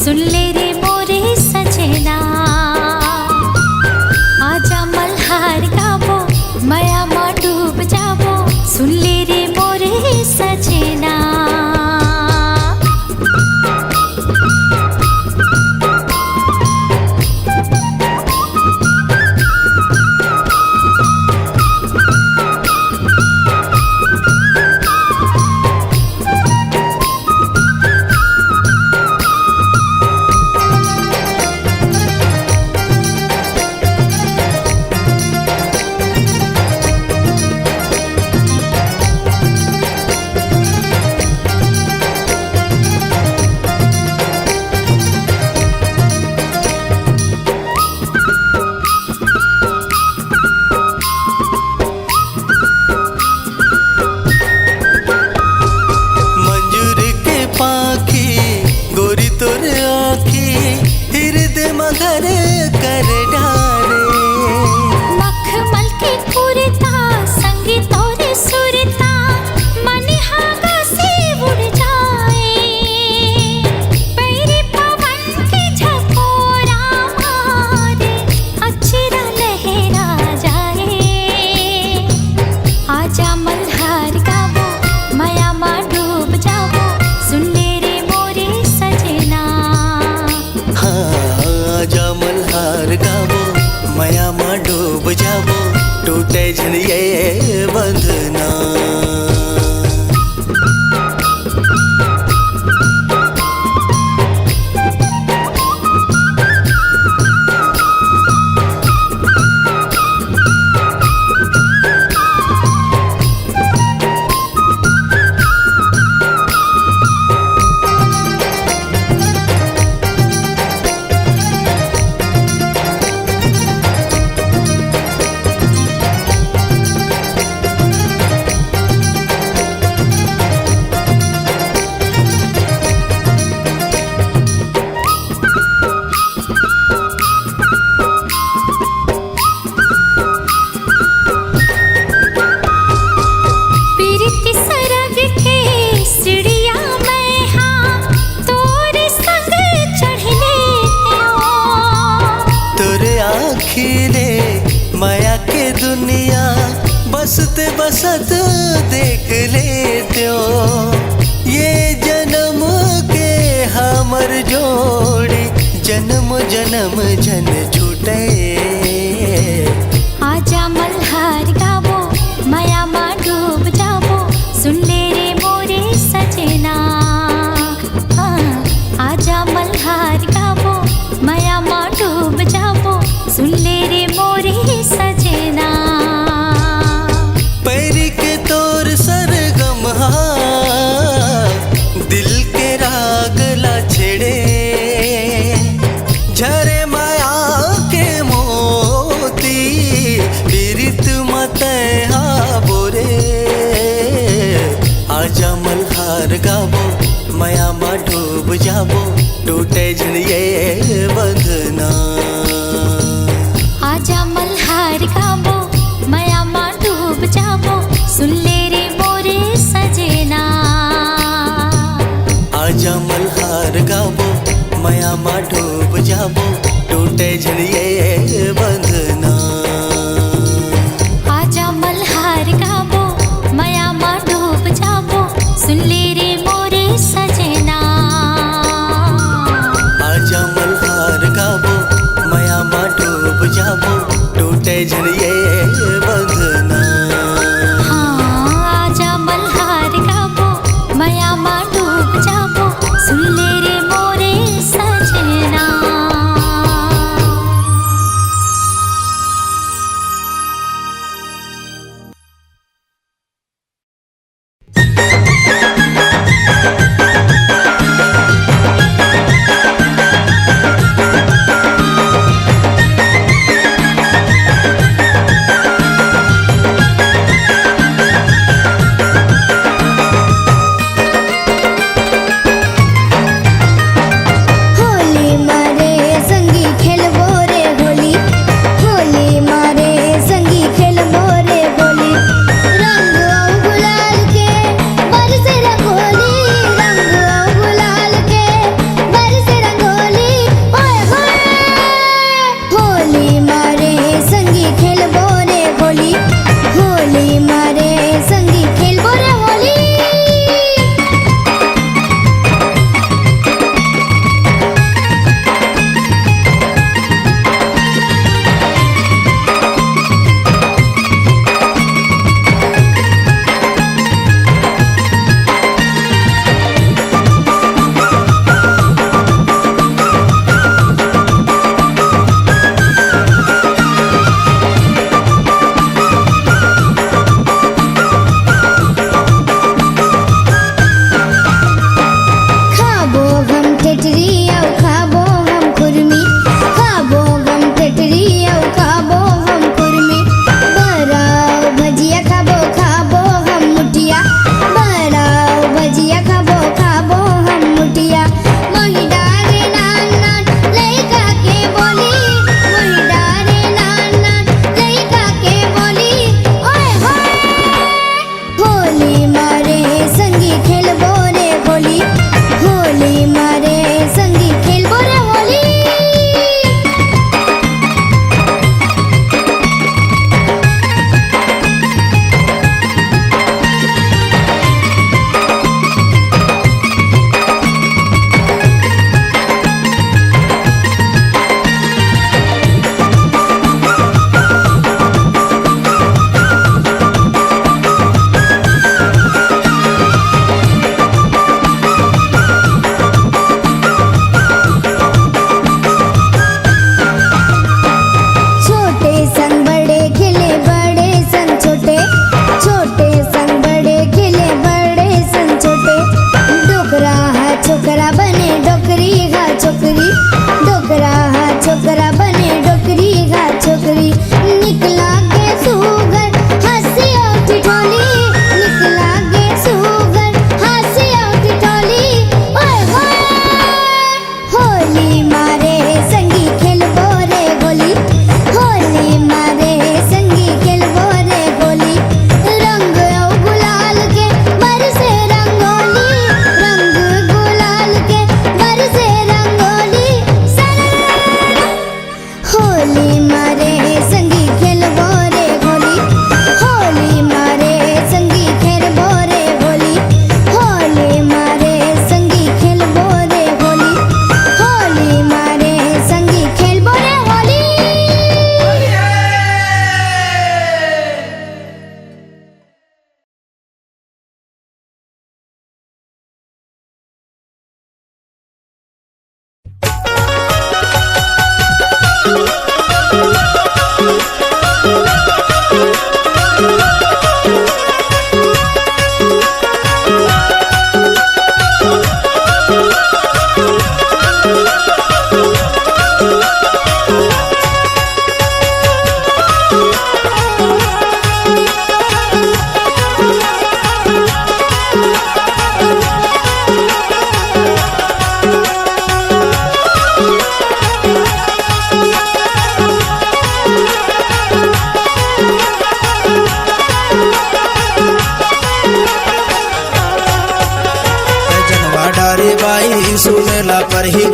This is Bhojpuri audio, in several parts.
सुन ले रे मोरे सजना, आजा आँखी हृदय मगर कर डारे। मखमल की कुर्ता संगीत और सुरता मन हागा से उड़ जाए। पैरी पवन के झकोरा मारे अक्षरा लहरा जाए। आजा मल्हार गावो माया मा डूब जावो सुन ले रे मोरे सजना। आजा मल्हार गावो माया मा डूब जावो टूटे जन ये बंधना। पीरिति सरग के सीढ़िया में हाँ तोरे संग चढ़ले तोरे आखिरे माया के दुनिया बसते बसत देख लेते हो। ये जन्म के हमर जोड़ी जन्म जन्म जन छूटे। आजा मल्हार गावो माया मा डूब जावो सुन ले रे मोरे सजना। हाँ, आजा मल्हार गावो माया मा डूब जावो सुन ले रे मोरे सजना। पैरी के तोर सरगम दिल के राग ला छेड़े। झरे माया के मोती पीरित मत बोरे। आजा मल्हार गावो माया मा डूब जावो टूटे जन ये बंधना। आजा मल्हार गावो माया मा डूब जावो सुन ले रे मोरे सजना। आजा मल्हार गावो माया मा डूब जावो टूटे जन ये बंधना। आजा मल्हार गावो माया मा डूब जावो सुन ले रे मोरे सजना। आजा मल्हार गावो माया मा डूब जावो टूटे जन ये बंधना। हाँ, आजा मल्हार गावो माया मा डूब जावो सुन ले रे मोरे सजना।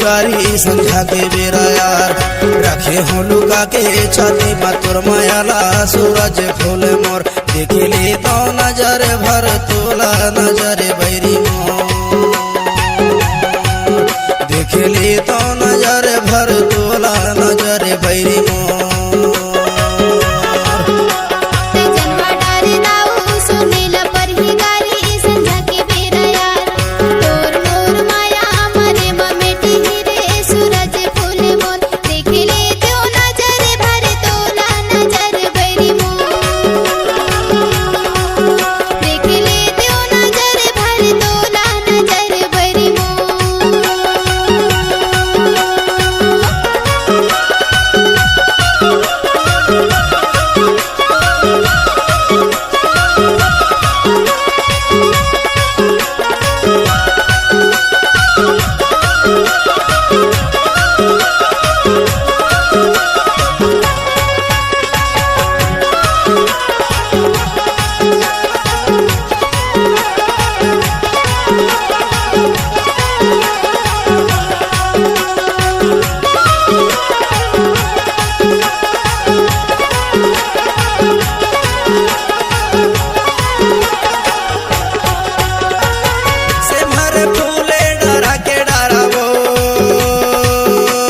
गारी संझा के बेरा यार रखे हो लुका के छाती में तोर मायाला सूरज फूल मोर देख ले तो नजर भर तोला नजर बैरी मोर देख ले तो नजर भर तोला नजर बैरी मोर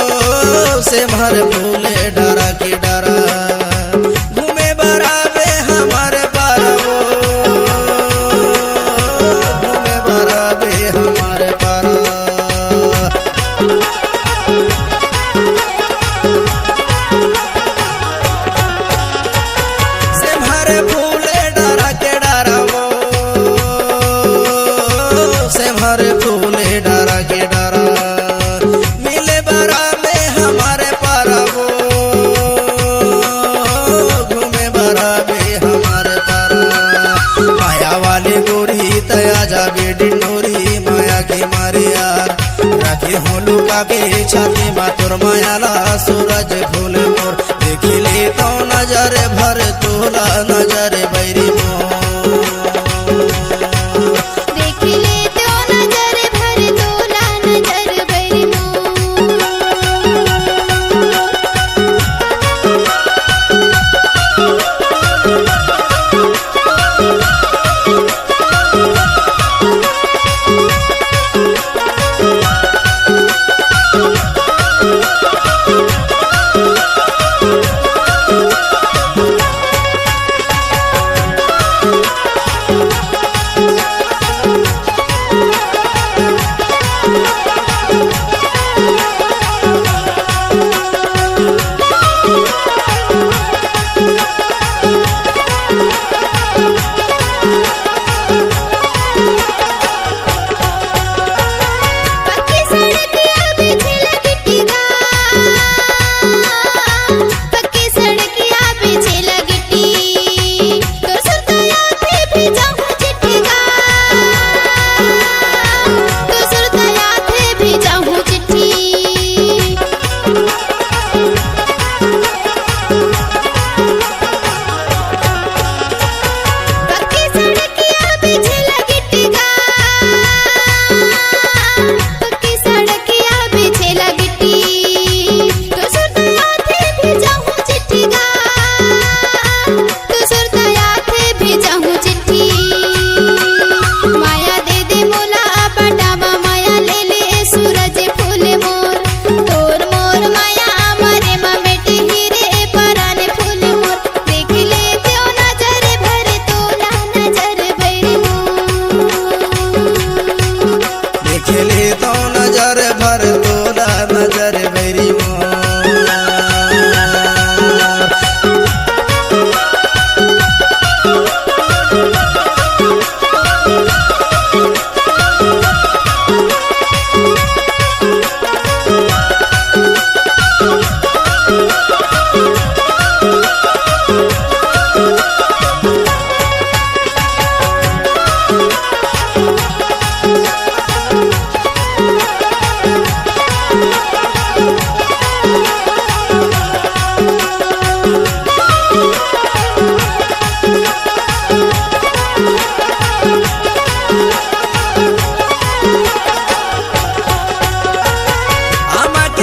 हमारे फूले डरा के डरा घूमे बराबे हमारे पारा घूमे बराबे हमारे पारा से हमारे फूले डरा के डरा वो से हमारे फूले डरा के डरा मिले बराबे हमारे तया जाबे डिंडोरी माया के मारे यार रखे हो लुका के छाती में तोर मायाला सूरज फूल मोर देख ले तो नजर भर तोला नजर बैरी मोर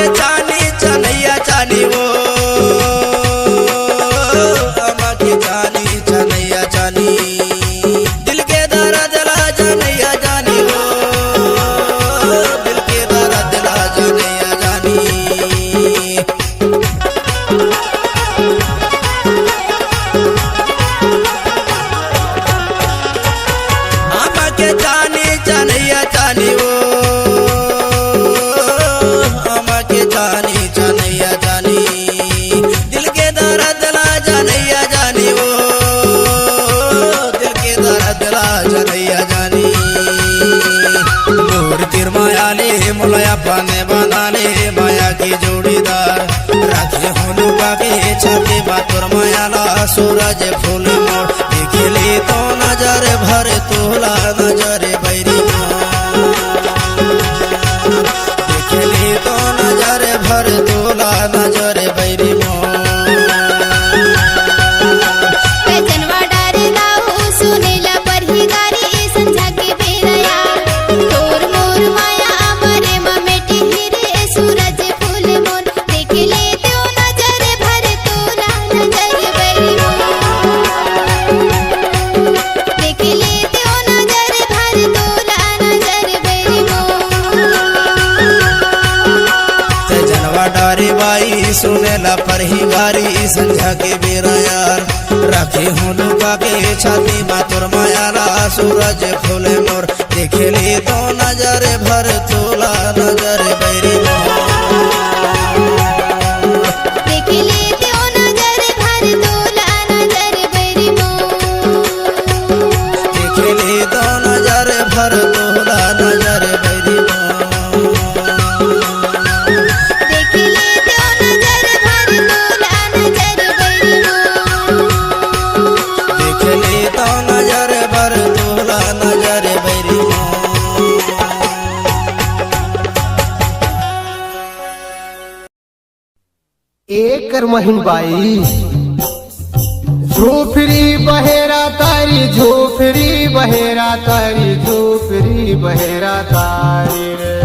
के चानी चनैया चानी वो अम्मा के चानी चनैया चानी दिल के दर्द ला जनैया जानी वो दिल के दर्द ला जनैया जानी अम्मा के चानी चनैया चानी वो अम्मा के चानी चनैया जानी दिल के दर्द ला जनैया जानी वो दिल के दर्द ला जनैया जानी मोर तिर माया ले मुलया पाने बनाने माया की जोड़ीदार राखे होलू बागे छाते बातुर माया ला सूरज फूल मोर देखले तो नजर भर तोला नजर बैरी देखले तो नजर भर तोला नजर बैरी जनवा डारे दाऊ सुनेला परही गारी संझा के बेरया तोर मोर माया अमरे ममेटी हिरे सूरज फूल मोर देख ले तो नजर भर तोला नजर बैरी देख ले तो नजर भर तोला नजर बैरी जनवा डारी बाई सुनेला परही गारी संझा के बेरा यार राखे हूँ लुका के छाती मातुर मायाला सूरज फूल मोर देखले तो नजर भर तोला नजर बैरी देख ले तो नजर भर तोला नजर बैरी देखले तो नजर भर तोला नजर बैरी देख ले तो नजर भर तोला नजर बैरी देखले तो नजर भर तोला नजर बैरी एकर महिन बाई झोपड़ी बहेरा तारी झोपड़ी बहेरा तारी झोपड़ी बहेरा तारी रे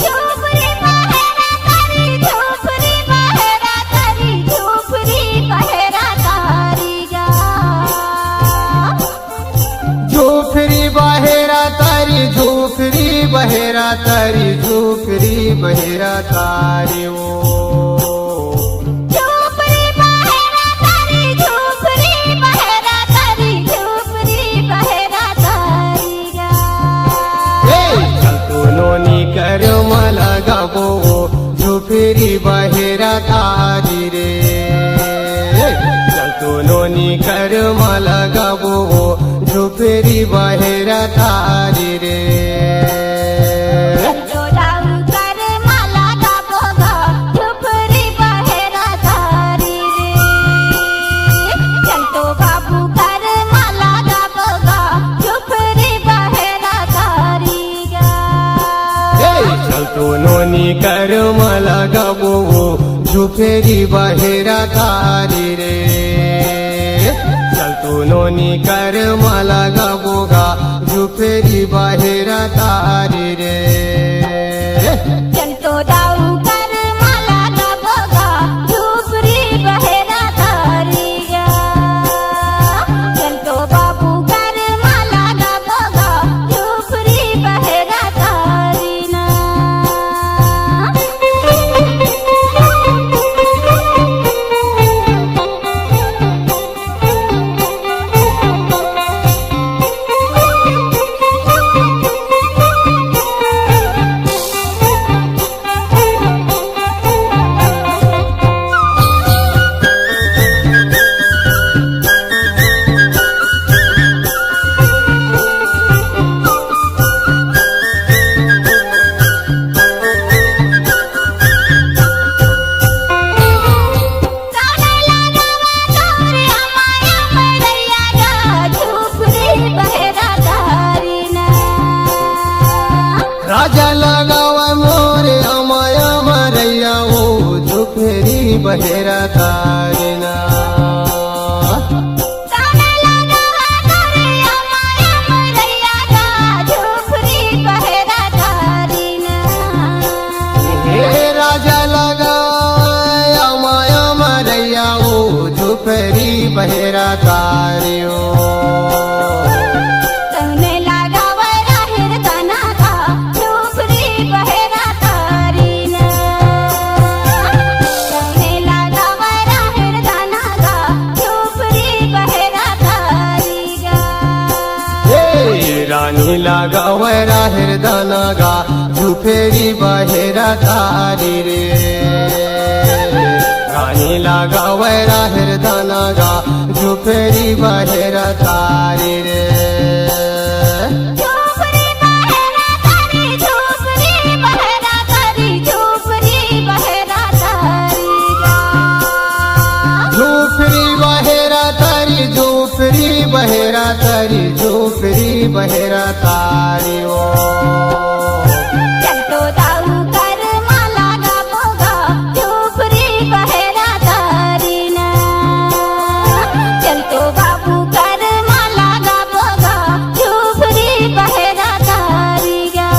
झोपड़ी बहेरा तारी झोपड़ी बहेरा तारी झोपड़ी बहेरा तारी गा झोपड़ी बहेरा तारी झोपड़ी बहेरा तारी झोपड़ी बहेरा तारी ओ झोपड़ी बहेरा तारी झोपड़ी बहेरा तारी झोपड़ी बहेरा तारी गा चलतो नोनी कर मला गाबो झोपड़ी बहेरा तारी रे चलतो नोनी कर मला गाबो झोपड़ी बहेरा तारी रे चलतो दाऊ कर माला गाबो गा झोपड़ी बहेरा तारी रे चलतो बाबू कर माला गाबो गा झोपड़ी बहेरा तारी गा चलतो नोनी कर मला गाबो झोपड़ी बहेरा तारी रे चलतो नोनी कर मला गाबो गा झोपड़ी बहेरा तारी रे चलतो दाऊ कर माला गाबो गा झोपड़ी बहेरा तारी गा चलतो बाबू कर माला गाबो गा झोपड़ी बहेरा तारी ना राजा लगावा मोरे अमाया मरैया ओ झोपड़ी बहेरा तारी ना बहेरा तारियो तने लगाव राहिर दाना का झोपड़ी बहेरा तारी ना तने लगाव राहिर दाना का झोपड़ी बहेरा तारी गा रानी लगाव राहिर दाना गा झुफेरी बहेरा तारी रे रानी लगाव राहिर दाना गा झुफेरी बहेरा तारी रे झोपड़ी बहेरा तारी झोपड़ी बहेरा तारी झोपड़ी बहेरा तारी गा झूफरी बहेरा तारी झूफरी बहेरा तारी झूफरी बहेरा तारी ओ चल तो दाऊ कर माला गा मोगा झोपड़ी बहेरा तारी ना चल तो बाबू कर माला गा मोगा झोपड़ी बहेरा तारी गा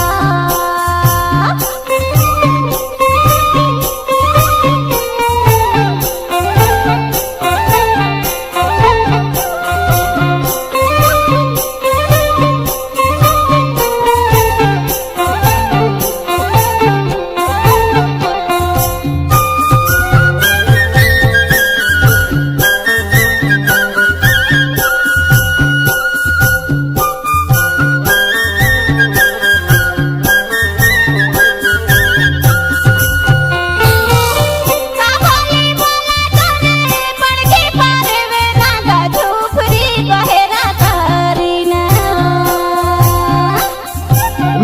काबोली बोला तने पड़के पारे वे नागा झोपड़ी बहेरा तारी ना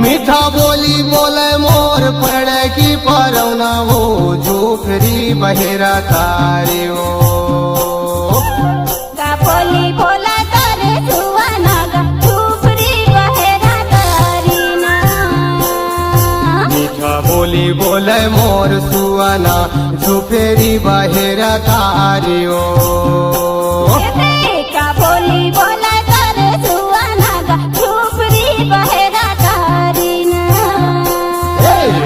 मीठा बोली बोले मोर पड़ की परवना वो झूफरी बहेरा तारी ओ काबोली बोला तने सुवाना गा झोपड़ी बहेरा तारी ना मीठा बोली बोले मोर सुआना झूफेरी बहेरा तारी ओ काबोली बोला तने सुवाना गा झोपड़ी बहेरा तारी ना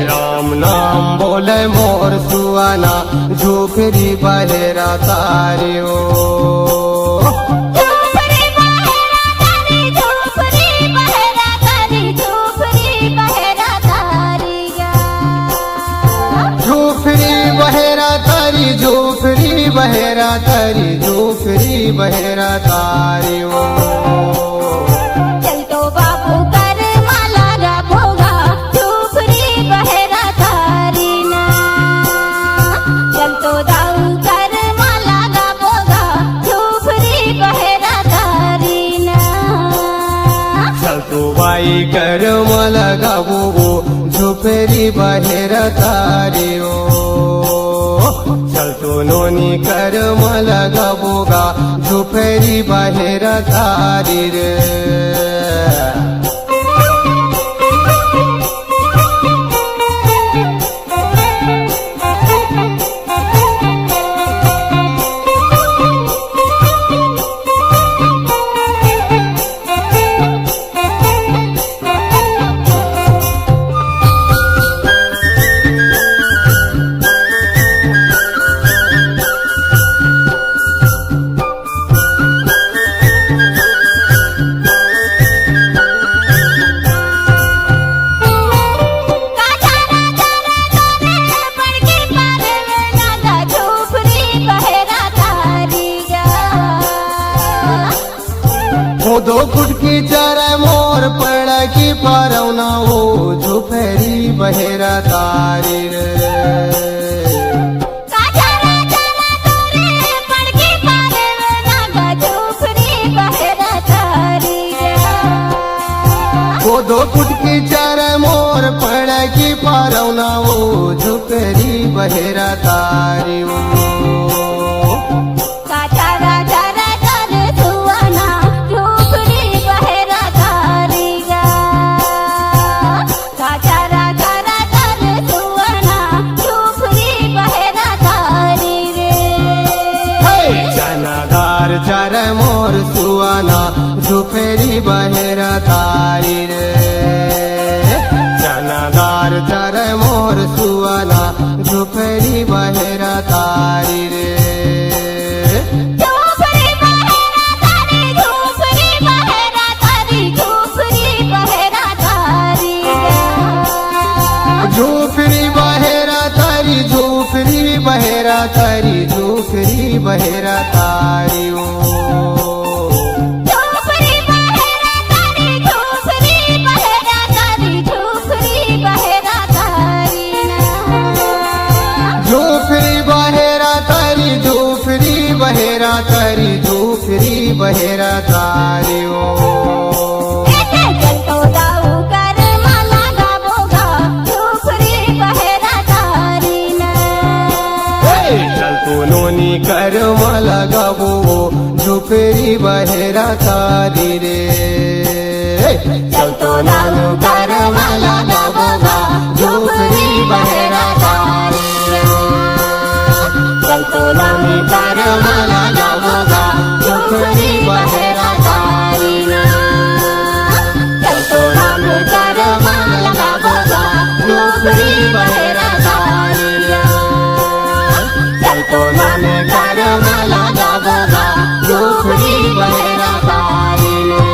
राम नाम बोले मोर सुआना झूफरी बहेरा तारी ओ झोपड़ी बहेरा तारी झोपड़ी बहेरा तारी झोपड़ी बहेरा तारी गा झूफरी बहेरा तारी झूफरी बहेरा तारी झूफरी बहेरा तारी ओ चल तो बाबू कर माला गा भोगा झोपड़ी बहेरा तारी ना चल तो दाऊ कर माला गा भोगा झोपड़ी बहेरा तारी ना चल तो बाई कर मला गावो झूफरी बहेरा तारी ओ चल तो नोनी कर मला गावोगा झूफरी बहेरा तारी रे दो फुट की चार मोर पड़ की परवना वो झुफेरी बहेरा तारी रे वो दो फुट की चार मोर पड़ की परवना वो झुफेरी बहेरा तारी वो चार मोर सुआना झुफेरी बहेरा तारी रे चनादार चार मोर सुआना झुफेरी बहेरा तारी रे बहेरा तारी ओ झोपड़ी बहेरा तारी, झोपड़ी बहेरा तारी, झोपड़ी बहेरा तारी ना। झोपड़ी बहेरा तारी, झोपड़ी बहेरा तारी, झोपड़ी बहेरा तारी ओ चल तो जाऊ कर माला गावोगा, झोपड़ी बहेरा तारी ना। चल तो नोनी कर माला गावो झोपड़ी बहेरा तारी रे। चल तो नानू कर माला गावोगा झोपड़ी बहेरा तारी रे। चल तो नानी कर माला गावोगा झोपड़ी बहेरा तारी रे। चल तो नानू कर माला गावोगा झोपड़ी बहेरा तारी रे। चल तो नानू कर माला गावोगा झोपड़ी बहेरा तारी रे।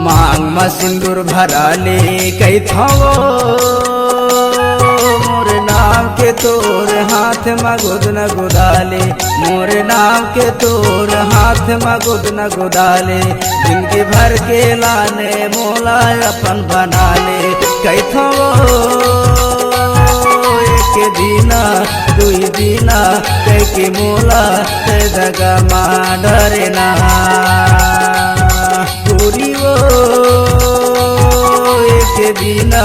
मांग में सिंदूर भराले कई थवो मोर नाम के तोर हाथ में गुद न गुदाले। मोर नाम के तोर हाथ में गुद न गुदाले। जिंदगी भर के लाने मोला अपन बना ले। कई थवो एक दीना दुई दीना कई के मोला ते दगा मा डरे ना। पूरी वो एक दीना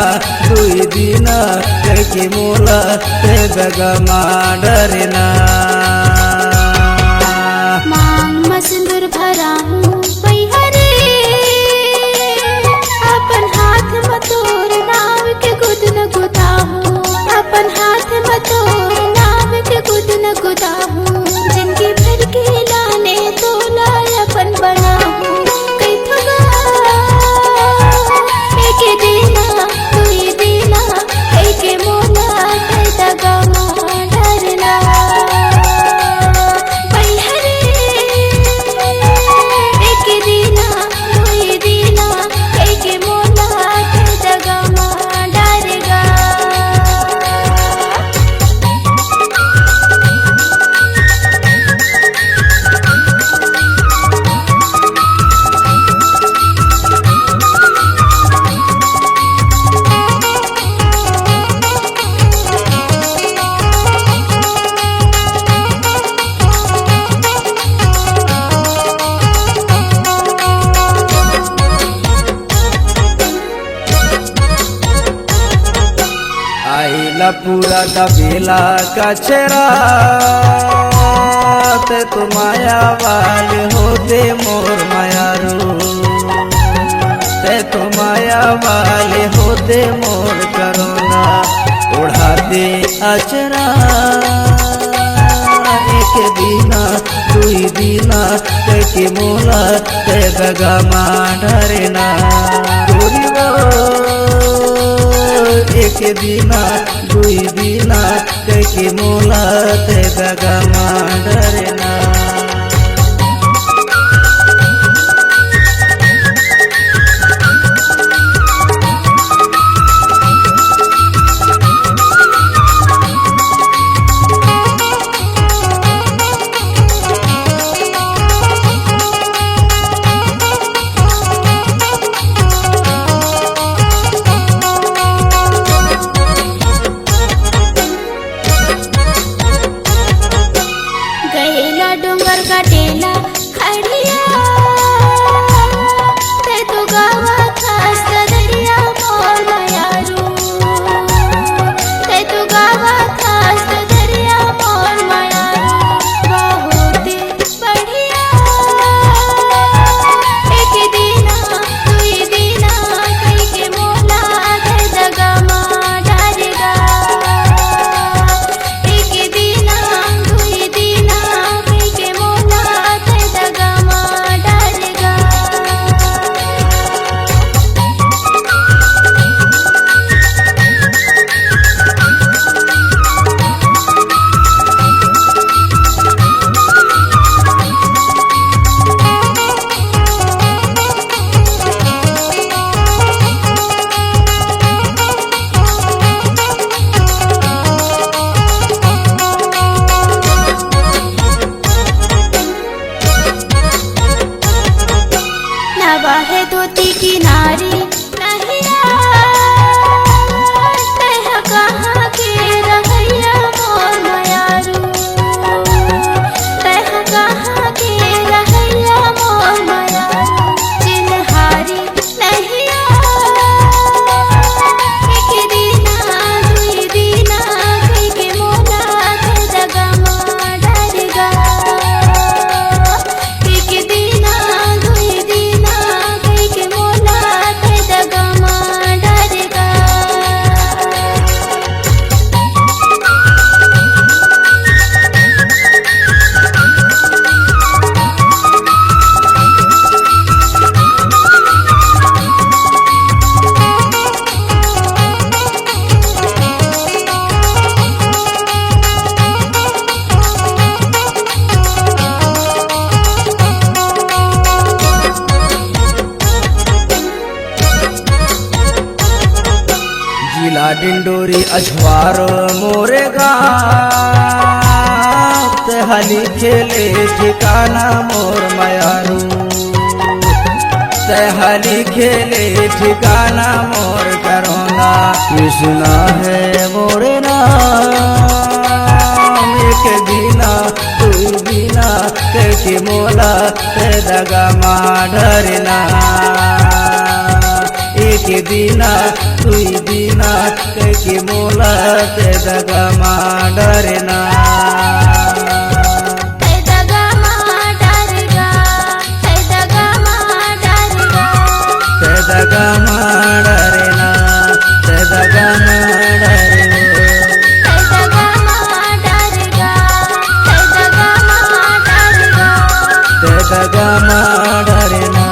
दुई दीना कई के मोला ते दगा मा डरे ना। मांग में सिंदूर भरा हूँ पैहरे, अपन हाथ में तोर नाम के गुद न गुदा हूँ। अपन हाथ में तोर नाम के गुद न गुदा हूँ। जिंदगी भर के लाने तोला अपन बना हूँ। कई थगा एक दीना दुई दीना कई के मोला कई दगा मां डरना। पैहरे एक दीना दुई दीना कई के मोला कई दगा मां डरगा। आईला पूरा दबेला कचरा ते तो माया वाले होते मोर मायारू। ते तो माया वाले होते मोर करोना उड़ाते अचरा। एक दीना दुई दीना ते के मोला ते दगा मा डरेना। एक दीना दुई दीना कई के मोला ते दगा मा डरेना। डिंडोरी अछवार मोरे गाँव ते हली खेले ठिकाना मोर मयारू ते हली खेले ठिकाना मोर करोना कृष्णा है मोरे नाम एक बिना तू बिना के मोला ते दगा माडरना एक बिना तुई बिना के मोला ते दगा माडरना दगा माडरना ते दगा माडरना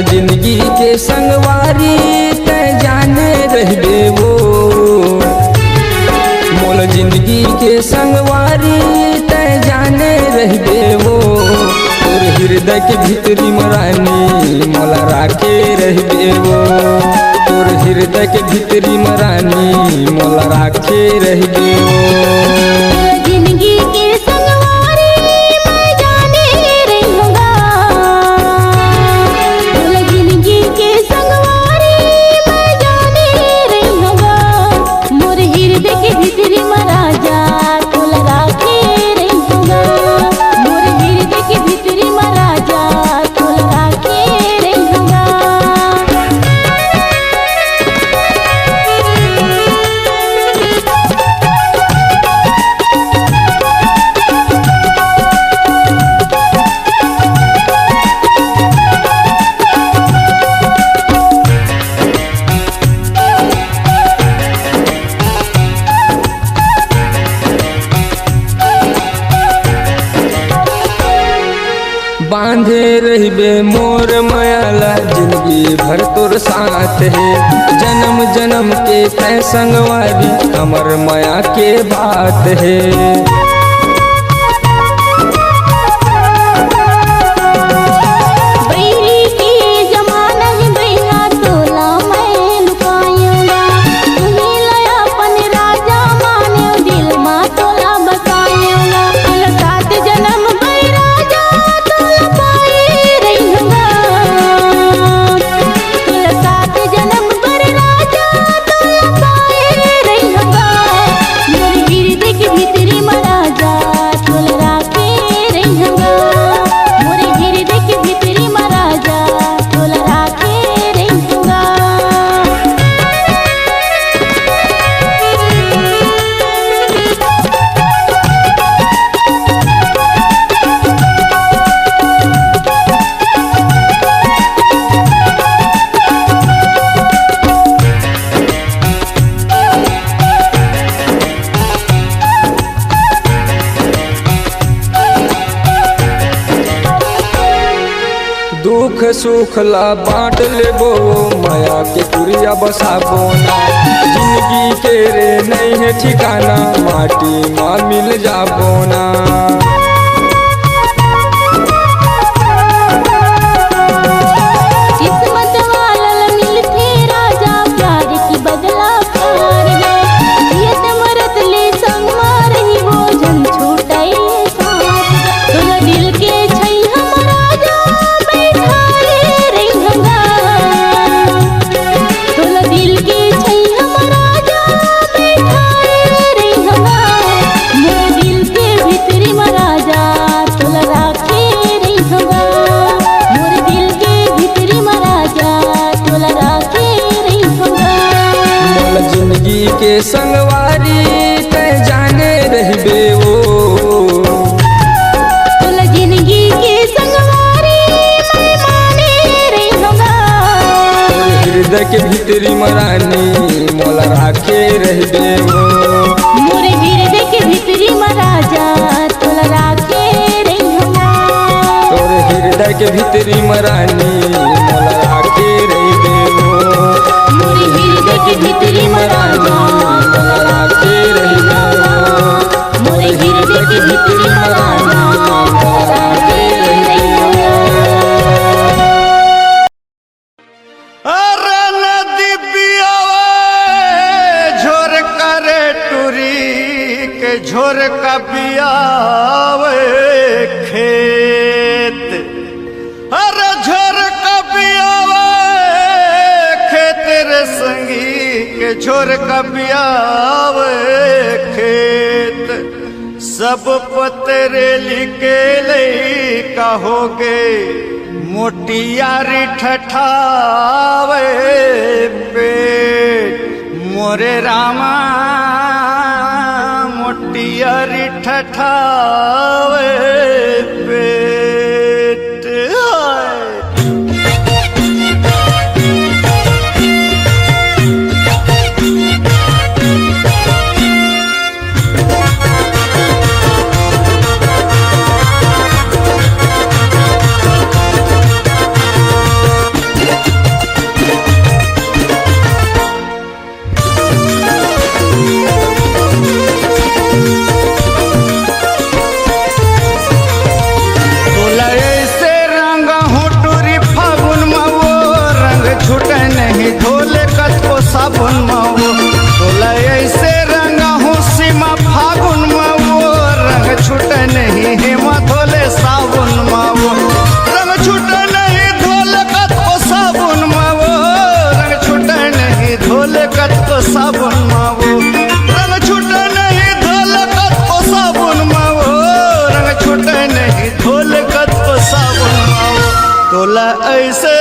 जिंदगी के संगवारी तय जाने रहबे वो मोल जिंदगी के संगवारी तय जाने रहबे वो तोर हृदय के भीतरी मरानी मोला राखे रहबे वो तोर हृदय के भीतरी मरानी मोला राखे रहबे वो जिंदगी के संगवारी मैं जाने रहूंगा के संगवारी मैं जाने रहूंगा मोर हृदय के भीतरी महाराजा तोल राखे रहूंगा मोर हृदय के भीतरी महाराजा तोल राखे रहूंगा बांधे रहबे मोर मायाला जिंदगी भर तोर साथ है जन्म जन्म के तय संगवारी अमर माया के बात है दुख सुख ला बांट लेबो माया के पुरिया बसाबो ना जिंदगी के रे नहीं है ठिकाना माटी माँ मिल जाबो ना किस्मत वाला मिलते राजा प्यार की बदला कार है जियत मरत ले संग मारही वो जन छूटाई साथ तोला दिल के छै हम राजा बैठाए रहूंगा तोला दिल के छै हम राजा बैठाए रहूंगा मोर दिल के भीतर भीतरी मरानी मोला राखे रह देवो। मोरे हृदय के भीतरी में राजा तोला राखे रहिना। तोर हृदय के भीतरी मरानी मोला राखे रह देवो। मोरे हृदय के भीतरी में राजा मोला राखे रह देवो। मोरे हृदय के भीतरी में राजा तोला राखे रहिना। अरे नदी पियावे झोर करे टूरी के झोर का पियावे खेत। अरे झोर का पियावे खेत रे संगी के झोर का पियावे खेत। सब पतरेली के ले कहोगे मोटियारी ठठावे पेट। मोरे रामा मोटियारी ठठावे पेट। हाय साबुन माओ तोला ऐसे रंगा हूँ सीमा फागुन माओ। रंग छूटे नहीं हेमा धोले साबुन माओ। रंग छूटे नहीं धोले कत को साबुन माओ। रंग छूटे नहीं धोले कत को साबुन माओ। रंग छूटे नहीं धोले कत को साबुन माओ। रंग छूटे नहीं धोले कत को साबुन माओ। तोला ऐसे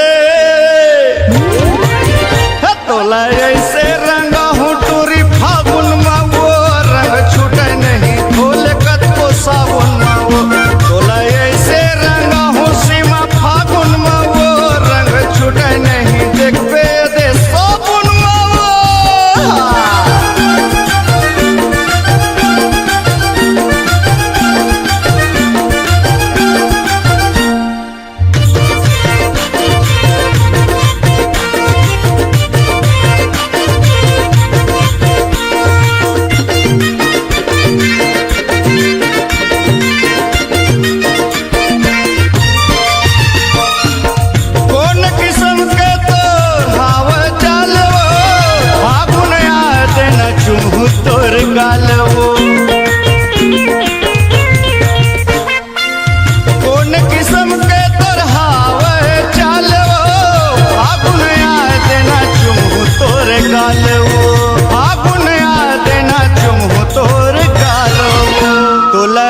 तोला ऐसे रंगा हूँ टूरी फागुन माओ। रंग छूटे नहीं धोले कत को साबुन माओ। तोला ऐसे रंगा हूँ सीमा फागुन माओ। रंग छूटे नहीं देख पे दे साबुन माओ। गालवो कौन किस्म के तोर हावे चालवो। फागुन आ देना चुमू तोर गालवो। फागुन आ देना चुमू तोर गालवो। तोला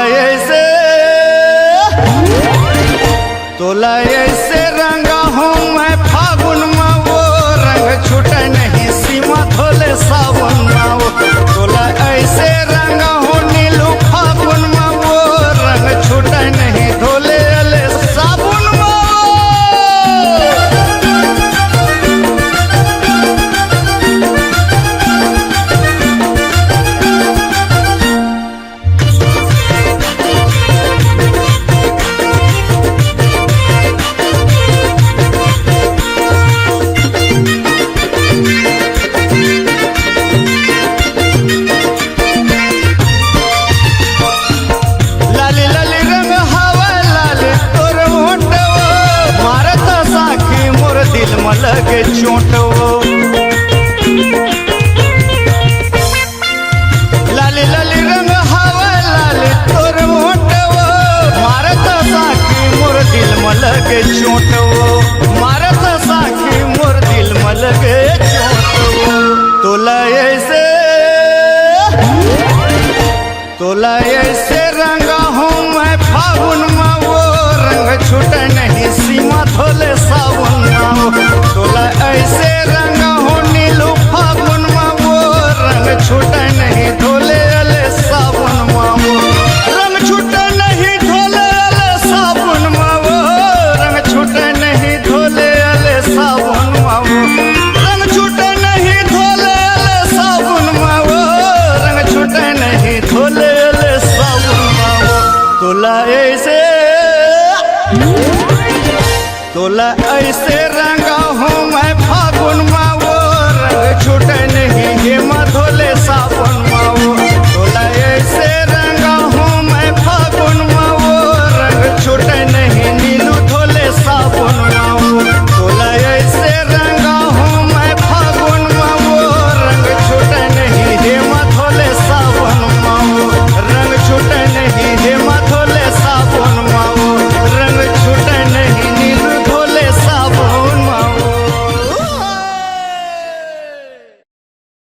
ऐसे रंगा हूँ मैं फागुन माओ। रंग छूटे नहीं सीमा धोले सावन माओ। तोला ऐसे रंगा हूँ नीलू फागुन माओ। रंग छूटे नहीं धोले अले साबुन माओ। लगे चोटवो लाली लाली रंग हवा लाली तोर मोटवो। मारत साखी मोर दिल में लगे चोटवो। मारत साखी मोर दिल में लगे चोटवो। तोला ऐसे रंगा हूँ मैं फागुन माओ। रंग छूटे नहीं सीमा धोले सावन माओ। तोला ऐसे रंगा हूँ नीलू फागुन माओ। रंग छूटे नहीं धोले अले सावन माओ। रंग छूटे नहीं धोले अले सावन माओ। रंग छूटे नहीं धोले अले सावन माओ। रंग छूटे तोला ऐसे रंगा हूँ मैं फागुन में, वो रंग छूटे नहीं हे मधोले सावन